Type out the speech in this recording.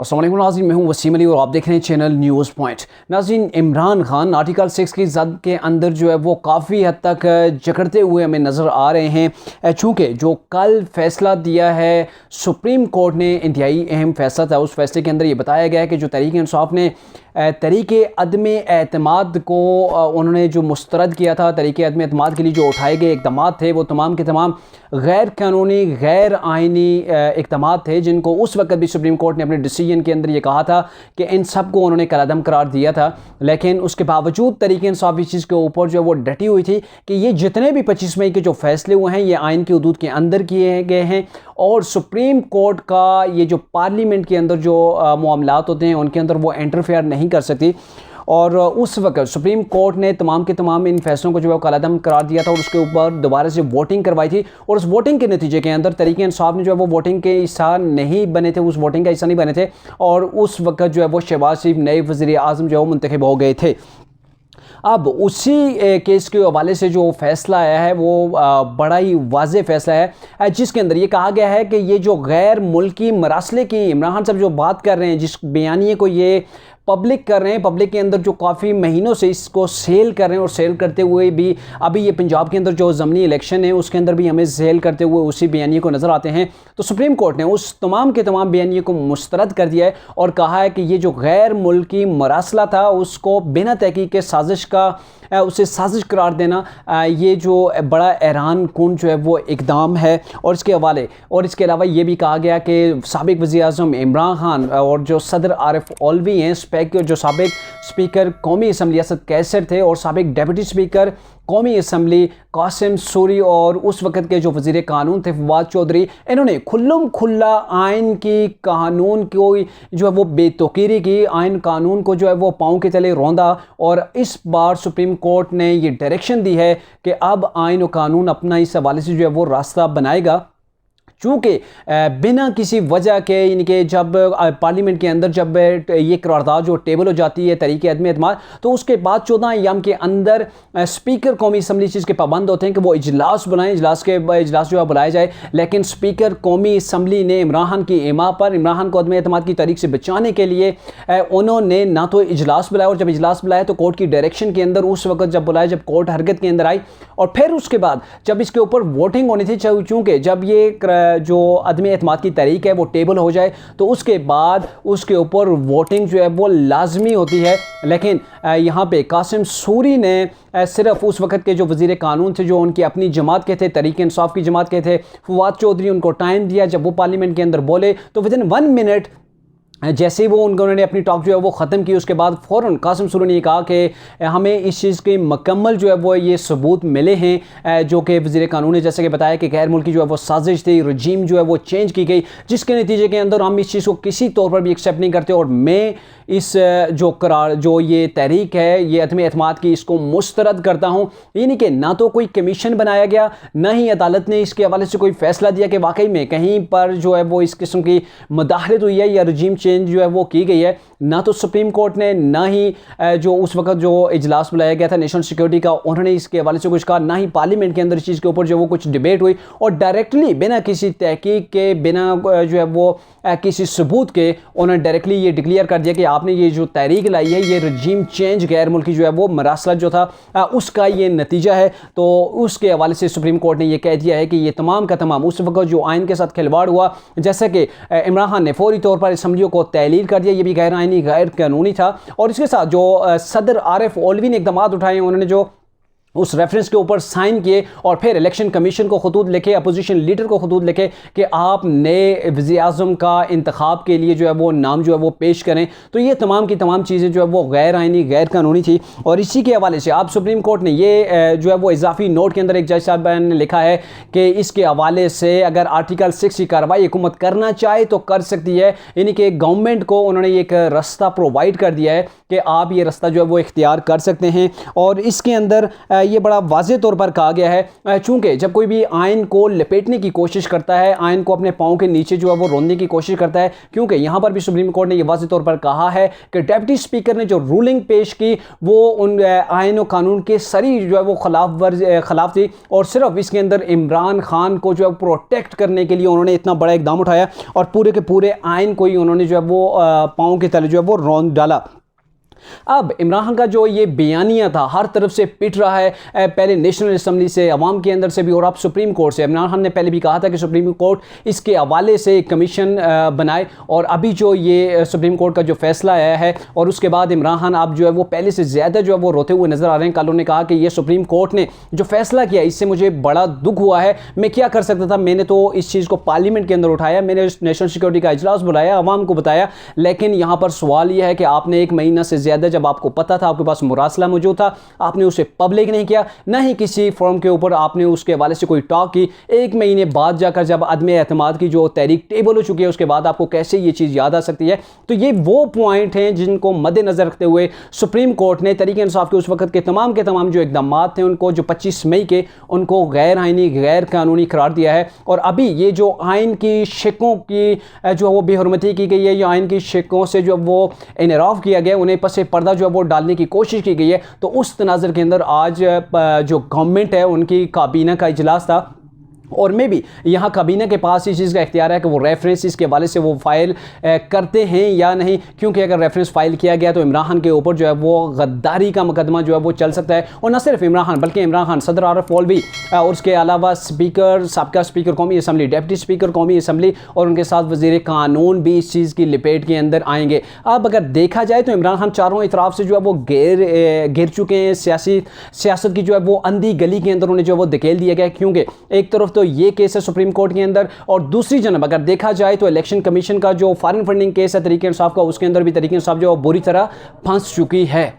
अस्सलाम वालेकुम नाज़रीन, मैं हूं वसीम अली और आप देख रहे हैं चैनल न्यूज़ पॉइंट। नाज़रीन, इमरान खान आर्टिकल 6 की ज़द के अंदर जो है वो काफ़ी हद तक जकड़ते हुए हमें नज़र आ रहे हैं। चूँकि जो कल फ़ैसला दिया है सुप्रीम कोर्ट ने, इंतहाई अहम फ़ैसला था, उस फैसले के अंदर ये बताया गया है कि जो तहरीक इंसाफ ने तरीके अदम एतमाद को उन्होंने जो मुस्तरद किया था, तरीके अदम एतमाद के लिए जो उठाए गए इक़दाम थे वो तमाम के तमाम गैर कानूनी, गैर आइनी इक़दाम थे, जिनको उस वक्त भी सुप्रीम कोर्ट ने अपने डिसीजन के अंदर ये कहा था कि इन सब को उन्होंने कलादम करार दिया था। लेकिन उसके बावजूद तरीके इंसाफ इस चीज़ के ऊपर जो है वो डटी हुई थी कि ये जितने भी 25 मई के जो फैसले हुए हैं ये आइन की हदूद के अंदर किए गए हैं और सुप्रीम कोर्ट का ये जो पार्लियामेंट के अंदर जो मामलात होते हैं उनके अंदर वो इंटरफेयर नहीं कर सकती। और उस वक्त सुप्रीम कोर्ट ने तमाम के तमाम इन फैसलों को जो है कलादम करार दिया था और उसके ऊपर दोबारा से वोटिंग करवाई थी। और उस वोटिंग के नतीजे के अंदर तरीके इंसाफ ने जो है वो वोटिंग के हिस्सा नहीं बने थे, उस वोटिंग का हिस्सा नहीं बने थे और उस वक्त जो है वो शहबाज शरीफ नए वज़ीर आज़म जो है वो मुंतखब हो गए थे। अब उसी केस के हवाले से जो फैसला आया है वो बड़ा ही वाज़ेह फैसला है, जिसके अंदर ये कहा गया है कि ये जो गैर मुल्की मरासले की इमरान खान साहब जो बात कर रहे हैं, जिस बयानिए को ये पब्लिक कर रहे हैं, पब्लिक के अंदर जो काफ़ी महीनों से इसको सेल कर रहे हैं और सेल करते हुए भी अभी ये पंजाब के अंदर जो ज़मनी इलेक्शन है उसके अंदर भी हमें सेल करते हुए उसी बयानिए को नज़र आते हैं। तो सुप्रीम कोर्ट ने उस तमाम के तमाम बयानिए को मुस्तरद कर दिया है और कहा है कि ये जो गैर मुल्की मरासला था उसको बिना तहकीक के साजिश का उसे साजिश करार देना, ये जो बड़ा हैरान कुन जो है वो इक़दाम है। और इसके हवाले और इसके अलावा ये भी कहा गया कि साबिक़ वज़ीर आज़म इमरान खान और जो सदर आरिफ अलवी हैं, जो साबिक़ स्पीकर कौमी असम्बली असद कैसर थे और साबिक़ डिप्टी स्पीकर कौमी असम्बली कासिम सूरी और उस वक़्त के जो वज़ीर कानून थे फवाद चौधरी, इन्होंने खुल्लम खुल्ला आइन की कानून को जो है वो बेतौकीरी की, आइन कानून को जो है वो पाँव के तले रौंदा। और इस बार सुप्रीम कोर्ट ने ये डायरेक्शन दी है कि अब आइन और कानून अपना इस हवाले से जो है वो रास्ता बनाएगा। चूँकि बिना किसी वजह के इनके जब पार्लियामेंट के अंदर जब ये करारदाद जो टेबल हो जाती है तरीके अदम एतमाद, तो उसके बाद 14 अय्याम के अंदर स्पीकर कौमी असम्बली चीज़ के पाबंद होते हैं कि वो इजलास बुलाएं, इजलास जो है बुलाया जाए। लेकिन स्पीकर कौमी असम्बली ने इमरान खान की इमा पर, इमरान खान को अदम एतमाद की तारीख से बचाने के लिए उन्होंने ना तो इजलास बुलाया और जब इजलास बुलाया तो कोर्ट की डायरेक्शन के अंदर उस वक्त जब बुलाया जब कोर्ट हरकत के अंदर आई और फिर उसके बाद जब इसके ऊपर वोटिंग होनी थी, चूँकि जब ये जो अदम एतमाद की तारीख है वो टेबल हो जाए तो उसके बाद उसके ऊपर वोटिंग जो है वो लाजमी होती है। लेकिन यहाँ पे कासिम सूरी ने सिर्फ उस वक्त के जो वज़ीर कानून थे, जो उनकी अपनी जमात के थे, तहरीक इंसाफ की जमात के थे, फवाद चौधरी, उनको टाइम दिया। जब वो पार्लियामेंट के अंदर बोले तो विदिन 1 मिनट जैसे ही वो उन्होंने अपनी टॉक जो है वो ख़त्म की, उसके बाद फ़ौरन कासिम सूरी ने ये कहा कि हमें इस चीज़ के मुकम्मल जो है वो ये सबूत मिले हैं जो कि वज़ीर कानून ने जैसे कि बताया कि गैर मुल्की जो है वो साजिश थी, रजीम जो है वो चेंज की गई, जिसके नतीजे के अंदर हम इस चीज़ को किसी तौर पर भी एक्सेप्ट नहीं करते और मैं इस जो ये तहरीक है ये अदम एतमाद की, इसको मुस्तरद करता हूँ। यानी कि ना तो कोई कमीशन बनाया गया, ना ही अदालत ने इसके हवाले से कोई फ़ैसला दिया कि वाकई में कहीं पर जो है वो इस किस्म की मुदाखलत हुई है या रजीम चेंज जो है वो की गई है। ना तो सुप्रीम कोर्ट ने, ना ही जो उस वक्त जो इजलास बुलाया गया था नेशनल सिक्योरिटी का, उन्होंने इसके हवाले से कुछ कहा, ना ही पार्लियामेंट के अंदर इस चीज़ के ऊपर जो वो कुछ डिबेट हुई और डायरेक्टली बिना किसी तहकीक के, बिना जो है वो किसी सबूत के उन्होंने डायरेक्टली ये डिक्लेयर कर दिया कि आपने ये जो तहरीक लाई है ये रजीम चेंज गैर मुल्की जो है वो मरासला जो था उसका ये नतीजा है। तो उसके हवाले से सुप्रीम कोर्ट ने ये कह दिया है कि ये तमाम का तमाम उस वक्त जो आइन के साथ खिलवाड़ हुआ, जैसे कि इमरान खान ने फौरी तौर पर असम्बलियों को तहलील कर दिया, ये भी गैर आइनी, गैर कानूनी था। और इसके साथ जो सदर आरिफ अलवी ने इक़दाम उठाए, उन्होंने जो उस रेफरेंस के ऊपर साइन किए और फिर इलेक्शन कमीशन को खतूत लिखे, अपोजिशन लीडर को खतूत लिखे कि आप नए वज़ीर आज़म का इंतखाब के लिए जो है वो नाम जो है वो पेश करें। तो ये तमाम की तमाम चीज़ें जो है वो गैर आइनी, गैर कानूनी थी। और इसी के हवाले से आप सुप्रीम कोर्ट ने ये जो है वो इजाफी नोट के अंदर एक जज साहब ने लिखा है कि इसके हवाले से अगर आर्टिकल 6 की कार्रवाई हुकूमत करना चाहे तो कर सकती है। यानी कि गवर्नमेंट को उन्होंने एक रास्ता प्रोवाइड कर दिया है कि आप ये रास्ता जो है वो इख्तियार कर सकते हैं। और इसके अंदर ये बड़ा वाज़ेह तौर पर कहा गया है, चूँकि जब कोई भी आइन को लपेटने की कोशिश करता है, आइन को अपने पाँव के नीचे जो है वो रोनने की कोशिश करता है, क्योंकि यहाँ पर भी सुप्रीम कोर्ट ने ये वाज़ेह तौर पर कहा है कि डिप्टी स्पीकर ने जो रूलिंग पेश की वो उन आइन और कानून के सरी जो है वो खिलाफ थी, और सिर्फ इसके अंदर इमरान खान को जो है प्रोटेक्ट करने के लिए उन्होंने इतना बड़ा इकदाम उठाया और पूरे के पूरे आइन को ही उन्होंने जो है वो पाँव के तले जो है वो रौंद डाला। अब इमरान खान का जो ये बयानिया था हर तरफ से पिट रहा है, पहले नेशनल असम्बली से, अवाम के अंदर से भी, और अब सुप्रीम कोर्ट से। इमरान खान ने पहले भी कहा था कि सुप्रीम कोर्ट इसके हवाले से एक कमीशन बनाए, और अभी जो ये सुप्रीम कोर्ट का जो फैसला आया है, और उसके बाद इमरान खान अब जो है वो पहले से ज़्यादा जो है वो रोते हुए नज़र आ रहे हैं। कल उन्होंने कहा कि ये सुप्रीम कोर्ट ने जो फैसला किया इससे मुझे बड़ा दुख हुआ है, मैं क्या कर सकता था, मैंने तो इस चीज़ को पार्लियामेंट के अंदर उठाया, मैंने नेशनल सिक्योरिटी का इजलास बुलाया, अवाम को बताया, लेकिन यहाँ पर सवाल यह है कि आपने 1 महीना से ज़्यादा, जब आपको पता था, आपके पास मुरासला मौजूद था, आपने उसे पब्लिक नहीं किया, ना ही किसी फॉर्म के ऊपर आपने उसके हवाले से कोई टॉक की। 1 महीने बाद जाकर जब अदमे एतमाद की जो तहरीक टेबल हो चुकी है, उसके बाद आपको कैसे ये चीज़ याद आ सकती है? तो ये वो पॉइंट हैं जिनको मद्देनज़र रखते हुए सुप्रीम कोर्ट ने तहरीक इंसाफ के उस वक्त के तमाम जो इकदाम थे उनको, जो 25 मई के, उनको गैर आइनी, गैर कानूनी करार दिया है। और अभी ये जो आइन की शिकों की जो वो बेहरमती की गई है, या आइन की शिकों से जो वो इनराफ किया गया, उन्हें पसे पर्दा जो है वो डालने की कोशिश की गई है। तो उस तनाज़र के अंदर आज जो गवर्नमेंट है उनकी काबीना का इजलास था, और मे भी यहाँ काबीना के पास इस चीज़ का इख्तियार है कि वो रेफरेंस इसके हवाले से वो फाइल करते हैं या नहीं, क्योंकि अगर रेफरेंस फाइल किया गया तो इमरान खान के ऊपर जो है वो गद्दारी का मुकदमा जो है वो चल सकता है। और न सिर्फ इमरान खान, बल्कि इमरान खान, सदर आरिफ मौलवी, और उसके अलावा स्पीकर, साबका स्पीकर कौमी असम्बली, डिप्टी स्पीकर कौमी असम्बली, और उनके साथ वज़ीर कानून भी इस चीज़ की लपेट के अंदर आएंगे। अब अगर देखा जाए तो इमरान खान चारों इतराफ़ से जो है वो गिर चुके हैं, सियासत की जो है वो अंधी गली के अंदर उन्हें जो है वो धकेल दिया गया, क्योंकि एक तरफ तो ये केस है सुप्रीम कोर्ट के अंदर, और दूसरी जानब अगर देखा जाए तो इलेक्शन कमीशन का जो फॉरेन फंडिंग केस है तहरीक इंसाफ का, उसके अंदर भी तहरीक इंसाफ जो बुरी तरह फंस चुकी है।